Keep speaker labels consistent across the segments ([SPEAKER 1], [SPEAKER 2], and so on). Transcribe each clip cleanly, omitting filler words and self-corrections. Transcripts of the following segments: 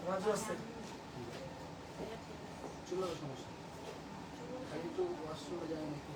[SPEAKER 1] রাজু আছে চুলার সমস্যা কিন্তু ওয়াশরুমে যায় নাকি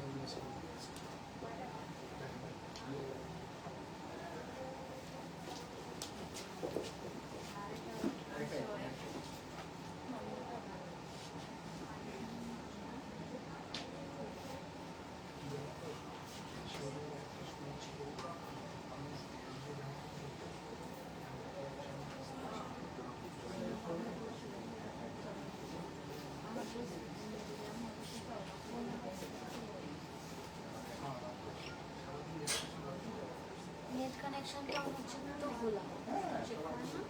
[SPEAKER 2] নেট কানেকশনটা হচ্ছে তো ভুলা চেক করে না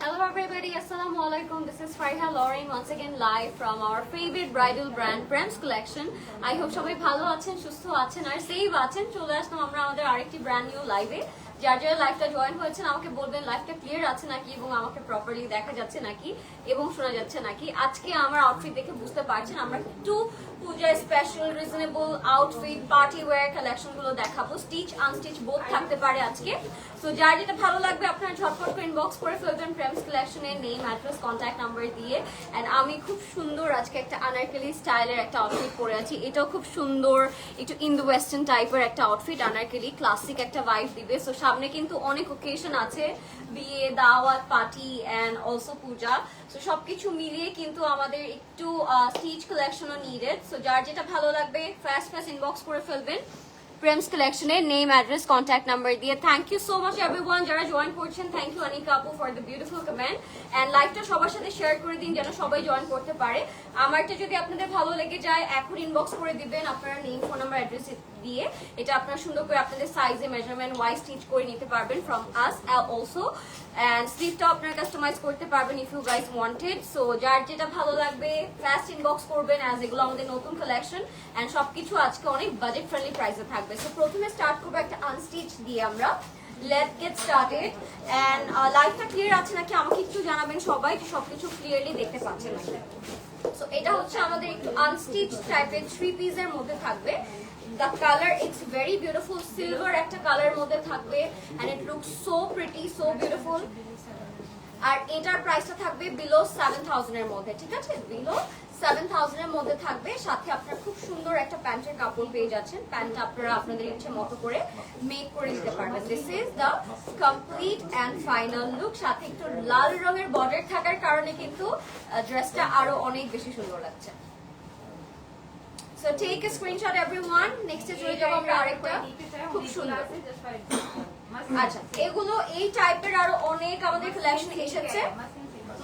[SPEAKER 2] Hello everybody, Assalamu alaikum. This is Fariha Loring once again live from our favorite bridal brand Prems Collection. I hope সবাই ভালো আছেন, সুস্থ আছেন আর সেভ আছেন। চলে আসলাম আমরা আমাদের আরেকটি ব্র্যান্ড নিউ লাইভে। যারা যারা লাইভটা জয়েন হয়েছেন আমাকে বলবেন লাইভটা ক্লিয়ার আছে নাকি এবং আমাকে প্রপারলি দেখা যাচ্ছে নাকি এবং শোনা যাচ্ছে নাকি। আজকে আমার আউটফিট দেখে বুঝতে পারছেন আমরা একটু Puja special reasonable outfit party wear collection গুলো দেখাবো। স্টিচ আনস্টিচ বোথ থাকতে পারে আজকে। সো যার যেটা ভালো লাগবে আপনারা ঝটপট করে ইনবক্স করে ফেলবেন প্রেমস কালেকশনের নেম অ্যাড্রেস কন্ট্যাক্ট নাম্বার দিয়ে। এন্ড আমি খুব সুন্দর আজকে একটা আনারকলি স্টাইলের একটা আউটফিট পরে আছি। এটাও খুব সুন্দর একটু ইন্দো ওয়েস্টার্ন টাইপের একটা আউটফিট, আনারকলি ক্লাসিক একটা ভাইব দিবে। সো সামনে কিন্তু অনেক ওকেশন আছে, বিয়ে দাওয়াত party and also puja. So সবকিছু মিলিয়ে কিন্তু আমাদের একটু স্টিচ কালেকশনও নিডেড। সো যার যেটা ভালো লাগবে ফার্স্ট ইনবক্স করে ফেলবেন প্রেমস কালেকশনের নেম অ্যাড্রেস কন্ট্যাক্ট নাম্বার দিয়ে। Thank you so much everyone যারা জয়েন করছেন। থ্যাংক ইউ অনিকা আপু for the beautiful comment and লাইভটা সবার সাথে শেয়ার করে দিন যেন সবাই জয়েন করতে পারে। আমারটা যদি আপনাদের ভালো লেগে যায় এখন ইনবক্স করে দিবেন আপনারা নেম ফোন নাম্বার অ্যাড্রেস দিয়ে। এটা আপনারা সুন্দর করে আপনাদের সাইজে মেজারমেন্ট ওয়াইজ স্টিচ করে নিতে পারবেন ফ্রম আস অলসো। এন্ড স্লিভটা আপনারা কাস্টমাইজ করতে পারবেন if you guys wanted. So যার যেটা ভালো লাগবে ফার্স্ট ইনবক্স করবেন অ্যাজ এগুলো আমাদের নতুন কালেকশন এন্ড সবকিছু আজকে অনেক বাজেট ফ্রেন্ডলি প্রাইসে থাকবে। সো প্রথমে স্টার্ট করবো একটা আনস্টিচ দিয়ে আমরা। লেটস গেট স্টার্টেড এন্ড লাইভটা ক্লিয়ার আছে নাকি আমাকে একটু জানাবেন সবাই, সবকিছু ক্লিয়ারলি দেখতে পাচ্ছেন নাকি। সো এটা হচ্ছে আমাদের একটু আনস্টিচ টাইপের থ্রি পিসের মধ্যে থাকবে। The color it's very beautiful, silver একটা কালার মধ্যে থাকবে and it looks so pretty, so beautiful. আর এটার প্রাইসটা থাকবে বিলো 7000 এর মধ্যে, ঠিক আছে? বিলো 7000 এর মধ্যে থাকবে। সাথে আপনারা খুব সুন্দর একটা প্যান্টের কাপড় পেয়ে যাচ্ছেন। প্যান্টটা আপনারা আপনাদের ইচ্ছে মতো করে মেক করে দিতে পারবেন। This is the complete and final look. সাথে একটু লাল রঙের বর্ডার থাকার কারণে কিন্তু ড্রেসটা আরো অনেক বেশি সুন্দর লাগছে। So take a screenshot everyone. Next চলে যাব আমরা আরেকটা খুব সুন্দর। আচ্ছা এগুলো এই টাইপের আরো অনেক আমাদের কালেকশন এসেছে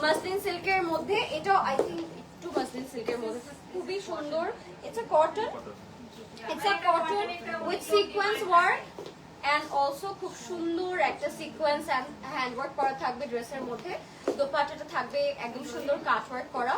[SPEAKER 2] মাসলিন সিল্কের মধ্যে। এটাও আই থিংক একটু মাসলিন সিল্কের মধ্যে খুবই সুন্দর। It's a cotton with sequence work and also খুব সুন্দর একটা সিকোয়েন্স এন্ড হ্যান্ড ওয়ার্ক করা থাকবে ড্রেসের মধ্যে। দোপাট্টাটা থাকবে একদম সুন্দর কাট ওয়ার্ক করা।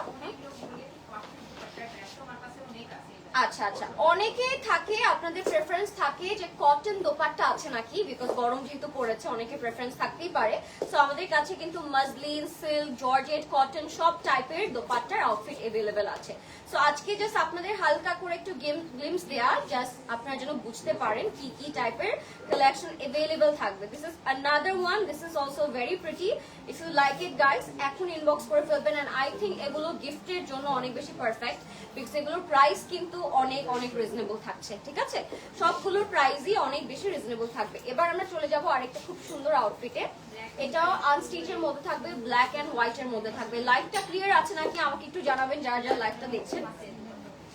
[SPEAKER 2] আচ্ছা আচ্ছা অনেকে থাকে আপনাদের প্রেফারেন্স থাকে যে কটন দোপাট্টা আছে নাকি, বিকজ গরম যেহেতু পড়েছে অনেকে প্রেফারেন্স থাকতেই পারে। সো আমাদের কাছে কিন্তু মাসলিন সিল্ক জর্জেট কটন সব টাইপের দোপাট্টার আউটফিট अवेलेबल আছে। সো আজকে জাস্ট আপনাদের হালকা করে একটু গ্লিমস দেয়া, জাস্ট আপনারা যেন বুঝতে পারেন কি কি টাইপের কালেকশন अवेलेबल থাকবে। This is another one, this is also very pretty. If you like it guys এখন ইনবক্স করে ফেলবেন এন্ড আই থিংক এগুলো গিফটের জন্য অনেক বেশি পারফেক্ট, বিকজ এগুলোর প্রাইস কিন্তু অনেক অনেক রিজনেবল থাকছে, ঠিক আছে? সবগুলোর প্রাইসই অনেক বেশি রিজনেবল থাকবে। এবার আমরা চলে যাব আরেকটা খুব সুন্দর আউটফিটে। এটাও আনস্টিচের মধ্যে থাকবে, ব্ল্যাক এন্ড হোয়াইট এর মধ্যে থাকবে। লাইভটা ক্লিয়ার আছে নাকি আমাকে একটু জানাবেন যারা যারা লাইভটা দেখছেন।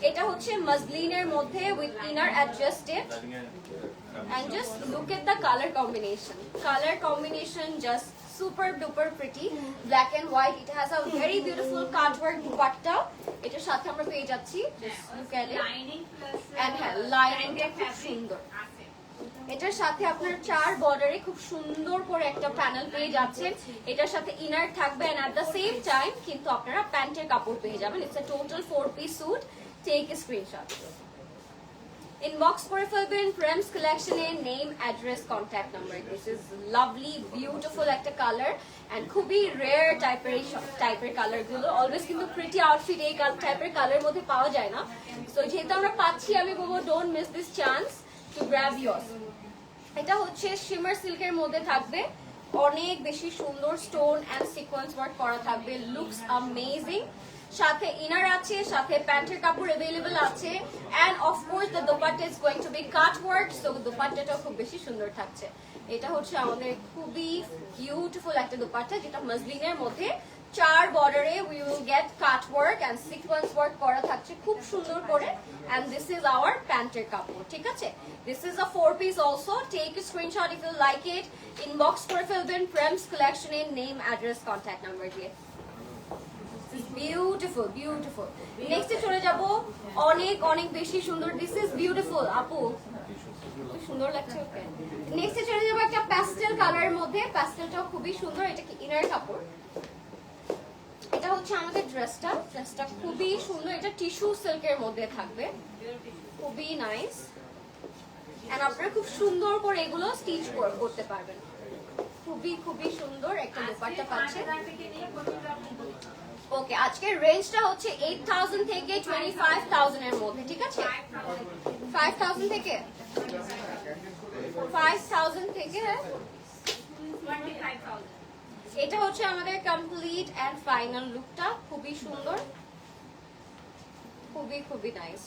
[SPEAKER 2] এটা হচ্ছে মাসলিনের মধ্যে with inner adjusted and just look at the color combination just super duper pretty, black and white. It has a very beautiful cut work dupatta. এটার সাথে আমরা পেয়ে যাচ্ছি, just look at it, and lining খুব সুন্দর। এটার সাথে আপনার 4 বর্ডারে খুব সুন্দর করে একটা প্যানেল পেয়ে যাচ্ছেন। এটার সাথে ইনার থাকবে and at the same time কিন্তু আপনারা প্যান্টের কাপড় পেয়ে যাবেন। It's a total 4-piece suit. Take a screenshot. Inbox করে ফেলবেন প্রেমস কালেকশনের name, address, contact number. This is lovely beautiful একটা কালার এন্ড খুবই রেয়ার টাইপের কালার গুলো। অলওয়েজ কিন্তু প্রিটি আউটফিট এই টাইপের কালার মধ্যে পাওয়া যায় না। সো যেহেতু আমরা পাচ্ছি, আমি বলবো don't miss this chance to grab yours. এটা হচ্ছে শিমার সিল্কের মধ্যে থাকবে, অনেক বেশি সুন্দর স্টোন এন্ড সিকোয়েন্স ওয়ার্ক করা থাকবে, লুকস অ্যামেজিং। সাথে ইনার আছে, সাথে প্যান্টের কাপড় अवेलेबल আছে and of course the dupatta is going to be cut work, so দোপাট্টাটাও খুব বেশি সুন্দর থাকছে। এটা হচ্ছে আমাদের খুবই বিউটিফুল একটা দোপাট্টা, যেটা মসলিনের মধ্যে 4 বর্ডারে we will get cut work and sequence work করা থাকছে খুব সুন্দর করে। এন্ড দিস ইজ আওয়ার প্যান্টের কাপড়, ঠিক আছে? This is a 4-piece also. Take a screenshot if you like it. Inbox করে ফেলবেন প্রেমস কালেকশনের নেম, অ্যাড্রেস, কন্ট্যাক্ট নাম্বার দিয়ে। Beautiful beautiful. নেক্সটে চলে যাব, অনেক অনেক বেশি সুন্দর। দিস ইজ বিউটিফুল আপু, সুন্দর লাগছে। ওকে, নেক্সটে চলে যাব একটা প্যাস্টেল কালারের মধ্যে। প্যাস্টেলটাও খুবই সুন্দর। এটা কি ইনার কাপড়? এটা হচ্ছে আমাদের ড্রেসটা খুবই সুন্দর। এটা টিস্যু সিল্কের মধ্যে থাকবে, খুবই নাইস এন্ড আপনারা খুব সুন্দর করে এগুলো স্টিচ করতে পারবেন। খুবই খুবই সুন্দর একটা দোপাট্টা পাচ্ছেন। ওকে, আজকের রেঞ্জটা হচ্ছে 8000 থেকে 25000 এর মধ্যে, ঠিক আছে? 5000 থেকে 25000। এটা হচ্ছে আমাদের কমপ্লিট এন্ড ফাইনাল লুকটা, খুবই সুন্দর, খুবই খুবই নাইস।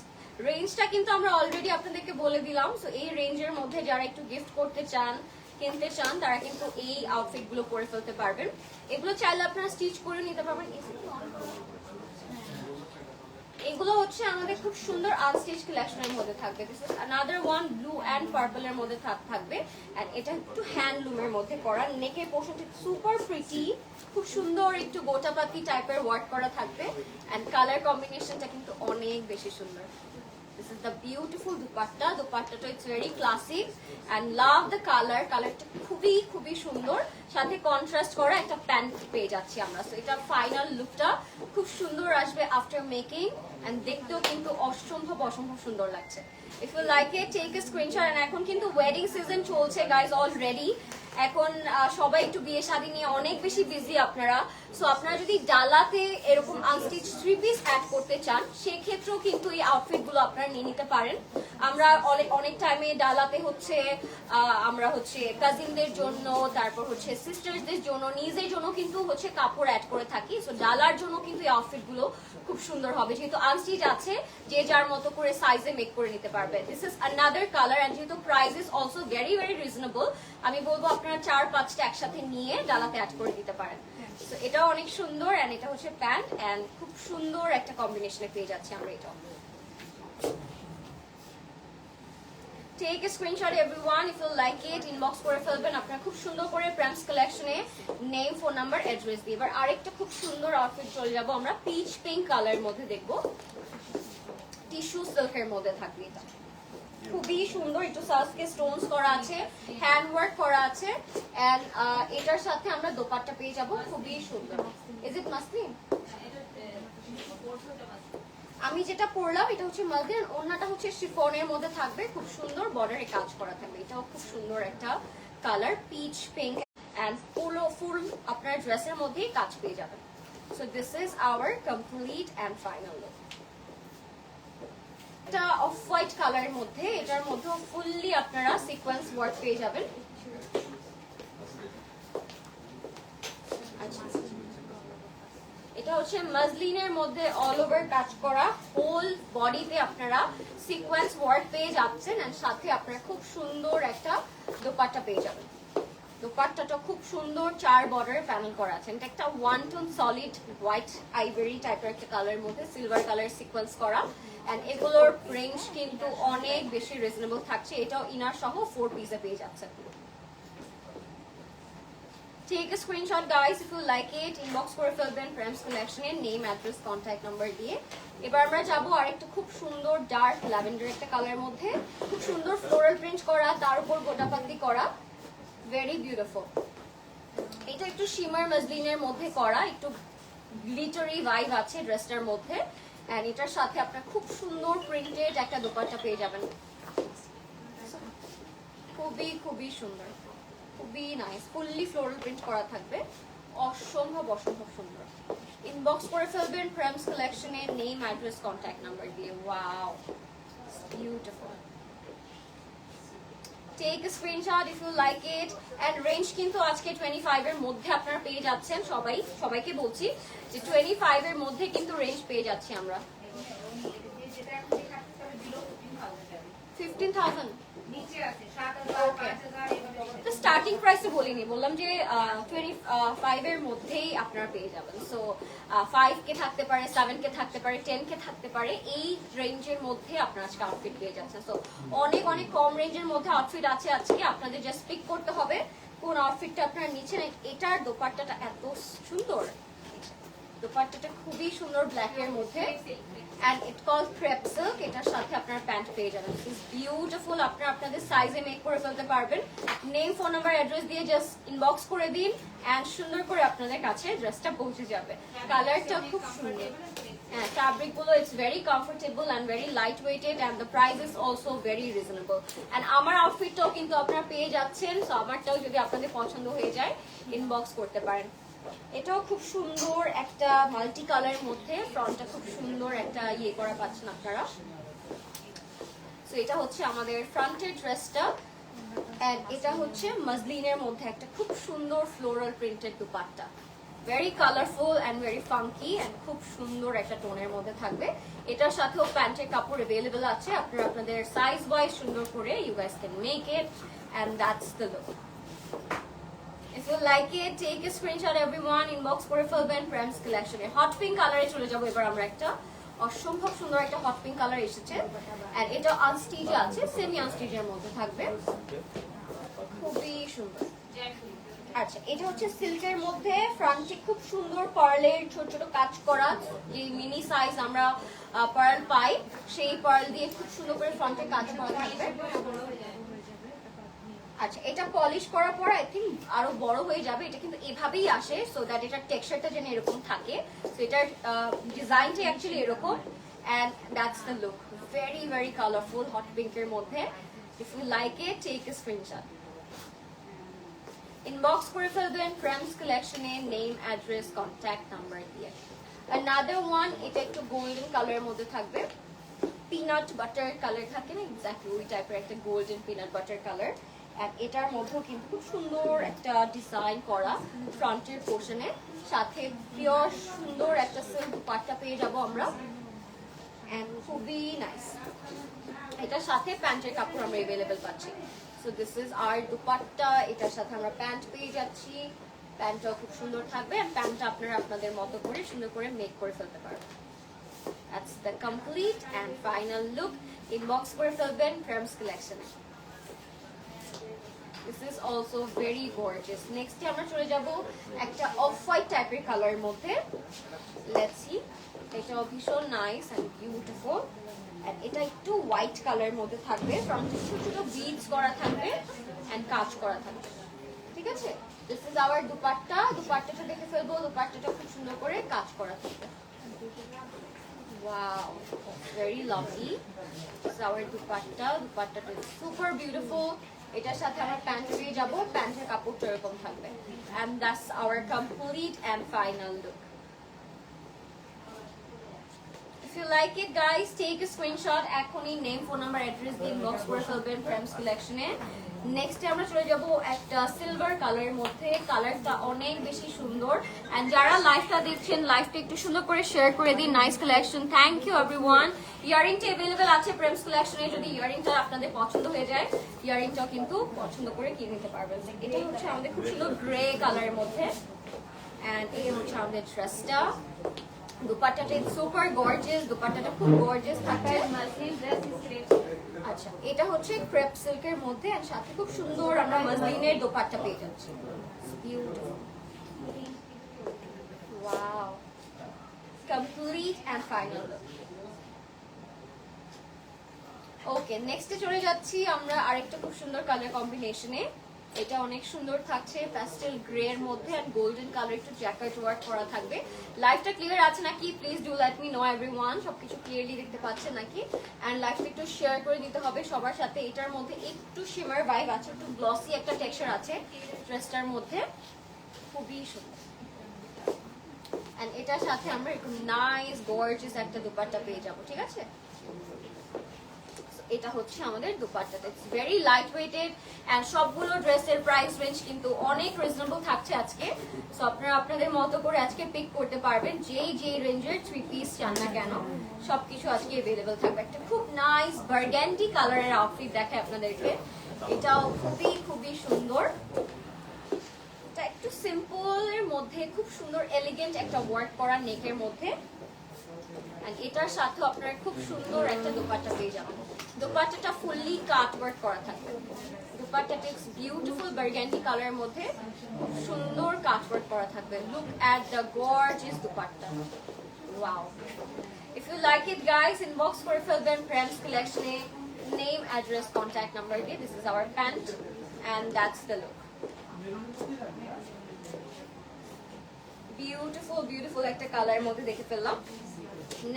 [SPEAKER 2] রেঞ্জটা কিন্তু আমরা অলরেডি আপনাদেরকে বলে দিলাম। সো এই রেঞ্জের মধ্যে যারা একটু গিফট করতে চান, কিনতে চান, তারা কিন্তু এই আউটফিট গুলো পরে ফেলতে পারবেন। এগুলো চাইলে আপনারা স্টিচ করে নিতে পারবেন। এগুলো হচ্ছে আমাদের খুব সুন্দর আনস্টিচ কালেকশনের মধ্যে থাকবে। This is another one, blue and purple এর মধ্যে থাকবে এন্ড এটা একটু হ্যান্ডলুমের মধ্যে করা। নেকের পোর্শনটা সুপার প্রিটি, খুব সুন্দর একটু গোটাপাতি টাইপের ওয়ার্ক করা থাকবে এন্ড কালার কম্বিনেশনটা কিন্তু অনেক বেশি সুন্দর। This is the beautiful dupatta. Dupatta it's very classic and love the color. কালারটা খুবই খুবই সুন্দর, সাথে কন্ট্রাস্ট করা একটা প্যান্ট পেয়ে যাচ্ছি আমরা। সো এটা ফাইনাল লুকটা খুব সুন্দর আসবে আফটার মেকিং এন্ড দেখতেও কিন্তু অসম্ভব সুন্দর লাগছে। If you like it, take a screenshot. And এখন কিন্তু ওয়েডিং সিজন চলছে গাইজ অলরেডি। এখন সবাই একটু বিয়ে শাদী নিয়ে অনেক বেশি বিজি আপনারা। সো আপনারা যদি ডালাতে এরকম আনস্টিচ 3-piece অ্যাড করতে চান, সেই ক্ষেত্রেও কিন্তু এই আউটফিট গুলো আপনারা নিয়ে নিতে পারেন। আমরা অনেক টাইমে ডালাতে হচ্ছে আমরা হচ্ছে কাজিনদের জন্য, তারপর হচ্ছে সিস্টারদের জন্য, নিজের জন্য কিন্তু হচ্ছে কাপড় অ্যাড করে থাকি। সো ডালার জন্য কিন্তু এই আউটফিট গুলো খুব সুন্দর হবে, যেহেতু আনস্টিচ আছে, যে যার মতো করে সাইজে মেক করে নিতে পারবে। This is another colour and যেহেতু price is also very very reasonable, আমি বলবো আপনারা 4-5টা একসাথে নিয়ে ডালাতে অ্যাড করে দিতে পারেন। তো এটাও অনেক সুন্দর এন্ড এটা হচ্ছে প্যান্ট এন্ড খুব সুন্দর একটা কম্বিনেশনে পেয়ে যাচ্ছি আমরা এটা। Take a screenshot everyone if you like it. Inbox করে ফেলবেন আপনারা খুব সুন্দর করে প্রেমস কালেকশনে নেম, ফোন নাম্বার, অ্যাড্রেস দিয়ে। এবার আরেকটা খুব সুন্দর আউটফিট চলে যাব আমরা, পিচ পিঙ্ক কালারের মধ্যে দেখবো, টিস্যু সিল্কের মধ্যে থাকবে। এটা খুবই সুন্দর, একটু সাসকে স্টোনস করা আছে, হ্যান্ড ওয়ার্ক করা আছে এন্ড এটার সাথে আমরা দোপাট্টা পেয়ে যাব, খুবই সুন্দর। Is it muslin? আমি যেটা পরলাম এটা হচ্ছে মাসলিন, ওড়নাটা হচ্ছে শিফনের মধ্যে থাকবে, খুব সুন্দর বর্ডারে কাজ করা থাকবে। এটাও খুব সুন্দর একটা colour, peach pink and full আপনার ড্রেসের মধ্যেই কাজ পেয়ে যাবেন। So this is our complete and final look. এটা অফ হোয়াইট কালারের মধ্যে, এটার মধ্যে ফুললি আপনারা সিকোয়েন্স ওয়ার্ক পেয়ে যাবেন। এটা হচ্ছে মসলিনের মধ্যে অল ওভার কাজ করা, হোল বডিতে আপনারা সিকোয়েন্স ওয়ার্ক পেয়ে যাচ্ছেন এন্ড সাথে আপনারা খুব সুন্দর একটা দোপাট্টা পেয়ে যাবেন। দোপাট্টাটা খুব সুন্দর 4 বর্ডারে প্যানেল করা আছে। এটা একটা one tone solid white ivory টাইপের একটা কালারের মধ্যে সিলভার কালার সিকোয়েন্স করা, এন্ড এগুলোর রেঞ্জ কিন্তু অনেক বেশি রিজনেবল থাকছে। এটাও ইনার সহ 4 পিসে পেয়ে যাচ্ছে। Take a screenshot guys if you like it, inbox করে ফেলবেন প্রেমস কালেকশনের নেম অ্যাড্রেস কন্টাক্ট নাম্বার দিয়ে। এবার আমরা যাবো আরেকটা খুব সুন্দর ডার্ক ল্যাভেন্ডার একটা কালারের মধ্যে, খুব সুন্দর ফ্লোরাল প্রিন্ট করা, তার উপর গোটাপাতি করা, ভেরি বিউটিফুল। এটা একটু শিমার মসলিনের মধ্যে করা, একটু গ্লিটারি ভাইব আছে ড্রেসটার মধ্যে, এন্ড এটার সাথে আপনার খুব সুন্দর প্রিন্টেড একটা দোপাট্টা পেয়ে যাবেন। খুবই খুবই সুন্দর, খুবই নাইস, ফুললি ফ্লোরাল প্রিন্ট করা থাকবে, অসম্ভব অসম্ভব সুন্দর। ইনবক্স করে ফেলবেন প্রেমস কালেকশনের নেম অ্যাড্রেস কন্ট্যাক্ট নাম্বার দিয়ে। Wow, beautiful. Take a screenshot if you like it. And range কিন্তু আজকে 25 এর মধ্যে আপনারা পেয়ে যাচ্ছেন। সবাইকে বলছি যে 25 এর মধ্যে কিন্তু রেঞ্জ পেয়ে যাচ্ছি আমরা। 15,000 স্টার্টিং প্রাইসে বলিনি, বললাম যে 25 এর মধ্যেই আপনারা পেয়ে যাবেন। সো 5 কে থাকতে পারে, 7 কে থাকতে পারে, 10 কে থাকতে পারে, এই রেঞ্জের মধ্যে আপনারা আজকে আউটফিট পেয়ে যাচ্ছেন। সো অনেক অনেক কম রেঞ্জের মধ্যে আউটফিট আছে আজকে, আপনাদের জাস্ট পিক করতে হবে কোন আউটফিটটা আপনারা নিচ্ছেন। এটার দোপাট্টাটা এত সুন্দর, দোপাট্টাটা খুবই সুন্দর ব্ল্যাক এর মধ্যে, and it called crepe silk। এটার সাথে আপনারা প্যান্ট পেয়ে যাবেন। দিস বিউটিফুল, আপনারা আপনাদের সাইজে মেক করে ফেলতে পারবেন। নেম, ফোন নাম্বার, অ্যাড্রেস দিয়ে জাস্ট ইনবক্স করে দিন, এন্ড সুন্দর করে আপনাদের কাছে ড্রেসটা পৌঁছে যাবে। কালারটা খুব সুন্দর, হ্যাঁ, ফ্যাব্রিক গুলো it's very comfortable and very light weighted, and the price is also very reasonable. And আমার আউটফিটটাও কিন্তু আপনারা পেয়ে যাচ্ছেন। সো আমারটাও যদি আপনাদের পছন্দ হয়ে যায় ইনবক্স করতে পারেন। এটাও খুব সুন্দর একটা মাল্টি কালারের মধ্যে, ফ্রন্টটা খুব সুন্দর একটা ইয়ে করা পাচ্ছেন আপনারা। সো এটা হচ্ছে আমাদের ফ্রন্টের ড্রেসটা, এন্ড এটা হচ্ছে মসলিনের মধ্যে একটা খুব সুন্দর floral printed dupatta, very colourful and very funky, and খুব সুন্দর একটা টোনের মধ্যে থাকবে। এটার সাথেও প্যান্টের কাপড় अवेलेबल আছে, আপনারা আপনাদের সাইজ ওয়াইজ সুন্দর করে you guys can make it, and that's the look. If you like it, take a screenshot everyone, inbox করে ফেলবেন প্রেমস কালেকশনে। হট পিঙ্ক কালারে চলে যাবো এবার আমরা। একটা অসম্ভব সুন্দর একটা হট পিঙ্ক কালার এসেছে, আর এটা আনস্টিচে আছে, সেমি আনস্টিচের মধ্যে থাকবে, খুবই সুন্দর। আচ্ছা, এটা হচ্ছে সিল্কের মধ্যে, ফ্রন্টে খুব সুন্দর পার্লের ছোট ছোট কাজ করা, যে মিনি সাইজ আমরা পার্ল পাই, সেই পার্ল দিয়ে খুব সুন্দর করে ফ্রন্টে কাজ করা থাকবে। আচ্ছা, এটা পলিশ করার পর আই থিঙ্ক আরো বড় হয়ে যাবে। এটা কিন্তু এভাবেই আসে, সো দ্যাট এটার টেক্সচারটা যেন এরকম থাকে। সো এটার ডিজাইনটা অ্যাকচুয়ালি এরকম, and that's the look, very very colourful hot পিঙ্কের মধ্যে। If you like it, take a screenshot, inbox করে ফেলবেন প্রেমস কালেকশনে নেম অ্যাড্রেস কন্ট্যাক্ট নাম্বার দিয়ে। অ্যানাদার ওয়ান, এটা একটু গোল্ডেন কালারের মধ্যে থাকবে, পিনাট বাটার কালার থাকে না, এক্স্যাক্টলি ওই টাইপের একটা গোল্ডেন পিনাট বাটার কালার। এটার মধ্যেও কিন্তু খুব সুন্দর একটা ডিজাইন করা ফ্রন্টের পোর্শনে, সাথে পিওর সুন্দর একটা সিল্ক দুপাট্টা পেয়ে যাব আমরা, এন্ড খুবই নাইস। এটার সাথে প্যান্টের কাপড় আমরা अवेलेबल পাচ্ছি। So this is our dupatta, এটার সাথে আমরা প্যান্ট পেয়ে যাচ্ছি, প্যান্টটাও খুব সুন্দর থাকবে, আর প্যান্টটা আপনারা আপনাদের মতো করে সুন্দর করে মেক করে ফেলতে পারবেন। That's the complete and final look. Inbox করে ফেলবেন প্রেমস কালেকশনে। This is also very gorgeous. Next আমরা চলে যাব একটা অফ হোয়াইট টাইপের কালারের মধ্যে। Let's see. এটাও ভীষণ নাইস এন্ড বিউটিফুল, এন্ড এটা একটু হোয়াইট কালারের মধ্যে থাকবে, ফ্রন্টে ছোট ছোট বিডস করা থাকবে এন্ড কাজ করা থাকবে, ঠিক আছে। This is our dupatta. দুপাট্টাটা দেখে ফেলবো, দুপাট্টাটা খুব সুন্দর করে কাজ করা থাকবে। Wow, very lovely. This is our dupatta. Dupatta is super beautiful. এটার সাথে আমরা প্যান্ট পেয়ে যাব, প্যান্টের কাপড়টা এরকম থাকবে, and that's our complete and final look. If you like it guys, take a screenshot. এখনই নেম, ফোন নাম্বার, অ্যাড্রেস দিয়ে ইনবক্স করে ফেলবেন প্রেমস কালেকশনে। নেক্সটে আমরা চলে যাব একটা সিলভার কালারের মধ্যে। কালারটা অনেক বেশি সুন্দর। এন্ড যারা লাইভটা দেখছেন, লাইভটা একটু সুন্দর করে শেয়ার করে দিন। Nice collection, thank you everyone. ইয়ারিংটা अवेलेबल আছে প্রেমস কালেকশনে। যদি ইয়ারিংটা আপনাদের পছন্দ হয়ে যায়, ইয়ারিংটাও কিন্তু পছন্দ করে কিনে নিতে পারবেন। এটা হচ্ছে আমাদের খুব সুন্দর গ্রে কালারের মধ্যে। এন্ড এই হচ্ছে আমাদের ড্রেসটা। দুপাট্টাটা সুপার গর্জিয়াস, দুপাট্টাটা খুব গর্জিয়াস থাকছে। আচ্ছা, এটা হচ্ছে ক্রেপ সিল্কের মধ্যে আর সাথে খুব সুন্দর আমরা মসলিনের দোপাট্টা পেয়ে যাচ্ছি। Beautiful, wow, complete and final look. Okay, নেক্সটে চলে যাচ্ছি আমরা আরেকটা খুব সুন্দর কালার কম্বিনেশনে। এটা অনেক সুন্দর থাকছে, প্যাস্টেল গ্রে এর মধ্যে এন্ড গোল্ডেন কালার, একটু জ্যাকেট ওয়ার্ক করা থাকবে। লাইভটা ক্লিয়ার আছে নাকি please do let me no everyone. সবকিছু ক্লিয়ারলি দেখতে পাচ্ছেন নাকি? এন্ড লাইভটা একটু শেয়ার করে দিতে হবে সবার সাথে। এটার মধ্যে একটু শিমার ভাইব আছে, একটু গ্লসি একটা টেক্সচার আছে ড্রেসটার মধ্যে, খুবই সুন্দর। এন্ড এটার সাথে আমরা একটু নাইস গর্জিয়াস একটা দুপাট্টা পেয়ে যাব, ঠিক আছে? এটা হচ্ছে আমাদের দুপাট্টাটা, it's very light weighted and সবগুলো ড্রেসের প্রাইস রেঞ্জ কিন্তু অনেক রিজনেবল থাকছে আজকে। সো আপনারা আপনাদের মতো করে আজকে পিক করতে পারবেন, যেই রেঞ্জের 3 পিস চান না কেন সবকিছু আজকে अवेलेबल থাকবে। একটা খুব নাইস বার্গান্ডি কালারের আউটফিট দেখায় আপনাদেরকে। এটাও খুবই সুন্দর। এটা একটু সিম্পল এর মধ্যে খুব সুন্দর এলিগেন্ট একটা ওয়ার্ক করা নেকের মধ্যে। এন্ড এটার সাথে আপনারা খুব সুন্দর একটা দোপাট্টা পেয়ে যাবেন। দোপাট্টাটা ফুললি কাট ওয়ার্ক করা থাকবে। দোপাট্টাটা ইটস বিউটিফুল বার্গান্ডি কালারের মধ্যে খুব সুন্দর কাট ওয়ার্ক করা থাকবে। Look at the gorgeous dupatta, wow. If you like it guys, inbox করে ফেলবেন প্রেমস কালেকশনে, নেম, অ্যাড্রেস, কন্ট্যাক্ট নাম্বার দিয়ে। This is our pant and that's the look. Beautiful একটা কালারের মধ্যে দেখে ফেললাম।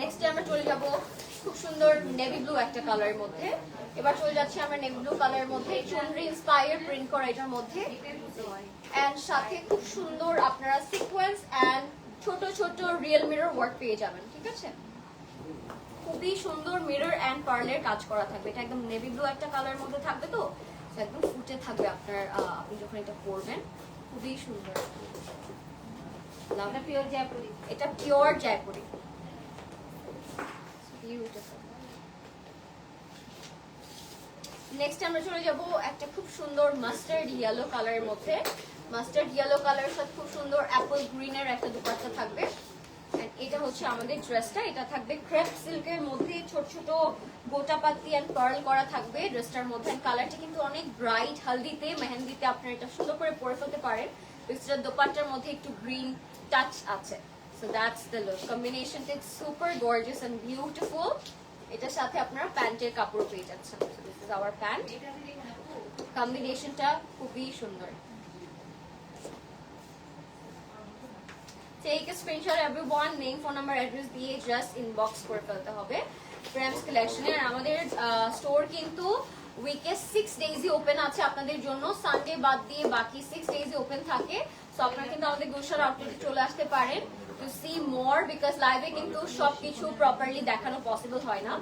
[SPEAKER 2] নেক্সট আমরা চলে যাব খুব সুন্দর নেভি ব্লু একটা কালারের মধ্যে। এবার চলে যাচ্ছি আমরা নেভি ব্লু কালারের মধ্যে, চুনরি ইন্সপায়ার প্রিন্ট করা এটার মধ্যে। এন্ড সাথে খুব সুন্দর আপনারা সিকোয়েন্স এন্ড ছোট ছোট রিয়েল মিরর ওয়ার্ক পেয়ে যাবেন, ঠিক আছে? খুবই সুন্দর মিরর এন্ড পার্লের কাজ করা থাকবে। এটা একদম নেভি ব্লু একটা কালারের মধ্যে থাকবে, তো একদম ফুটে থাকবে আপনার আপনি যখন এটা পরবেন। খুবই সুন্দর, পিওর জয়পুরি। এটা পিওর জয়পুরি, বিউটিফুল। নেক্সট আমরা চলে যাব একটা খুব সুন্দর মাস্টার্ড ইয়েলো কালারের মধ্যে। মাস্টার্ড ইয়েলো কালারের সাথে খুব সুন্দর অ্যাপল গ্রিনের একটা দুপাট্টা থাকবে। এন্ড এটা হচ্ছে আমাদের ড্রেসটা। এটা থাকবে ক্রেপ সিল্কের মধ্যে, ছোট ছোট গোটা পাতি এন্ড পার্ল করা থাকবে ড্রেসটার মধ্যে। এন্ড কালারটা কিন্তু অনেক ব্রাইট, হলদিতে মেহেন্দিতে আপনারা এটা সুন্দর করে পরে ফেলতে পারেন। বিকজ দোপাট্টার মধ্যে একটু গ্রিন টাচ আছে। So that's the look. Combination is super gorgeous and beautiful. এটার সাথে আপনারা প্যান্টের কাপড় পেয়ে যাচ্ছেন। So this is our pant. কম্বিনেশনটা খুবই সুন্দর। Take a screenshot everyone, name, phone number, address দিয়ে just inbox করে ফেলতে হবে প্রেমস কালেকশনে। আর আমাদের স্টোর কিন্তু উইকে 6 ডেজই ওপেন আছে আপনাদের জন্য। সানডে বাদ দিয়ে বাকি 6 ডেজই ওপেন থাকে। সো আপনারা কিন্তু আমাদের গুলশান আউটলেটে চলে আসতে পারেন to see more, because লাইভে কিন্তু সবকিছু প্রপারলি দেখানো পসিবল হয় না।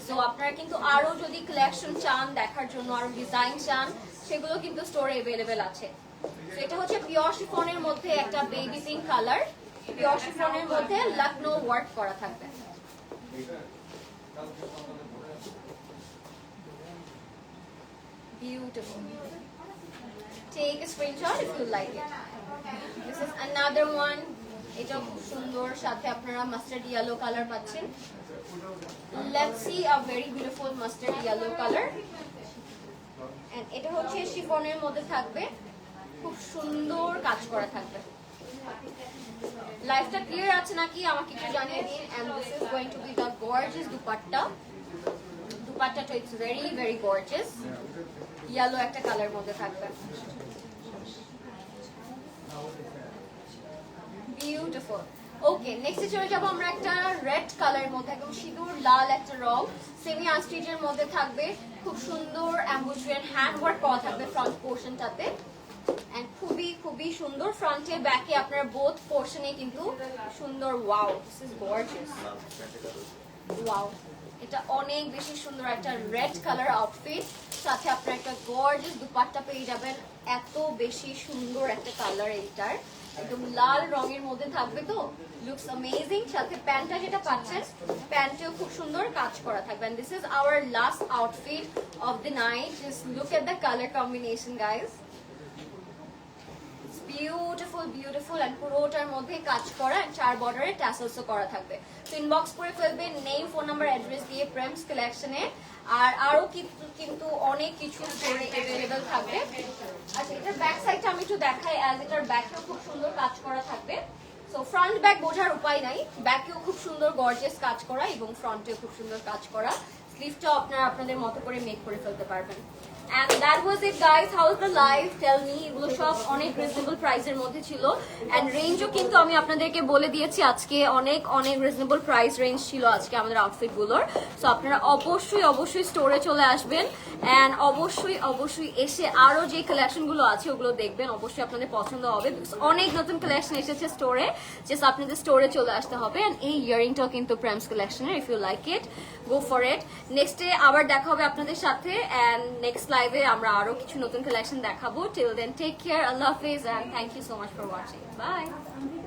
[SPEAKER 2] সো আপনারা কিন্তু আরো যদি কালেকশন চান দেখার জন্য, আরো ডিজাইন চান, সেগুলো কিন্তু স্টোরে अवेलेबल আছে। সো এটা হচ্ছে পিওর শিফনের মধ্যে একটা বেবি পিঙ্ক কালার। পিওর শিফনের মধ্যে লখনৌ ওয়ার্ক করা থাকবে। Beautiful. Take a screenshot if you like it. This is another one. এটা খুব সুন্দর, সাথে আপনারা মাস্টার্ড ইয়েলো কালার পাচ্ছেন। Let's see a very beautiful mustard yellow color. And এটা হচ্ছে শিফনের মধ্যে থাকবে, খুব সুন্দর কাজ করা থাকবে। লাইফটা ক্লিয়ার আছে নাকি আমাকে একটু জানিয়ে দিন। And this is going to be the gorgeous dupatta. Dupatta it's very gorgeous. Yellow একটা কালার মধ্যে থাকবে। বিউটিফুল। ওকে, নেক্সটে চলে যাবো আমরা একটা রেড কালারের মধ্যে, একদম সিঁদুর লাল একটা রং, সেমি আনস্টিচের মধ্যে থাকবে। খুব সুন্দর এমব্রয়ডারি হ্যান্ড ওয়ার্ক করা থাকবে ফ্রন্ট পোর্শনটাতে। এন্ড খুবই সুন্দর ফ্রন্টে ব্যাকে আপনারা বোথ পোর্শনে কিন্তু সুন্দর। Wow, this is gorgeous. Wow, এটা অনেক বেশি সুন্দর একটা রেড কালার আউটফিট, সাথে আপনার একটা গর্জিয়াস দুপাট্টা পেয়ে যাবেন। এত বেশি সুন্দর একটা কালার এইটার, একদম লাল রঙের মধ্যে থাকবে, তো লুকস অ্যামেজিং। সাথে প্যান্টটা যেটা পাচ্ছেন, প্যান্টেও খুব সুন্দর কাজ করা থাকবে। This is our last outfit of the night. Just look at the colour combination guys, beautiful beautiful and পুরোটার মধ্যে কাজ করা, and 4 বর্ডারে ট্যাসেলসও করা থাকবে। তো ইনবক্স করে ফেলবেন নেম, ফোন নাম্বার, অ্যাড্রেস দিয়ে প্রেমস কালেকশনে। আর আরো কিন্তু অনেক কিছু স্টোরে अवेलेबल থাকবে। আচ্ছা, এটার ব্যাক সাইডটা আমি একটু দেখাই, অ্যাজ এটার ব্যাকেও খুব সুন্দর কাজ করা থাকবে। সো ফ্রন্ট ব্যাক বোঝার উপায় নাই, ব্যাকেও খুব সুন্দর গর্জিয়াস কাজ করা এবং ফ্রন্টেও খুব সুন্দর কাজ করা। স্লিভটাও আপনারা আপনাদের মতো করে মেক করে ফেলতে পারবেন। And that was it guys, how was the live? Tell me. এগুলো সব অনেক রিজনেবল প্রাইসের মধ্যে ছিল, and রেঞ্জও কিন্তু আমি আপনাদেরকে বলে দিয়েছি আজকে, অনেক অনেক রিজনেবল প্রাইস রেঞ্জ ছিল আজকে আমাদের আউটফিটগুলোর। সো আপনারা অবশ্যই অবশ্যই স্টোরে চলে আসবেন, and অবশ্যই অবশ্যই এসে আরো যে কালেকশনগুলো আছে ওগুলো দেখবেন, অবশ্যই আপনাদের পছন্দ হবে। অনেক নতুন কালেকশন এসেছে স্টোরে, জাস্ট আপনাদের স্টোরে চলে আসতে হবে। and এই ইয়ারিংটাও কিন্তু প্রেমস কালেকশনের, if you like it go for it. নেক্সটে আবার দেখা হবে আপনাদের সাথে, and নেক্সট লাইভে আমরা আরো কিছু নতুন কালেকশন দেখাবো। টিল দেন টেক কেয়ার, আল্লাহ হাফেজ, and thank you so much for watching. Bye.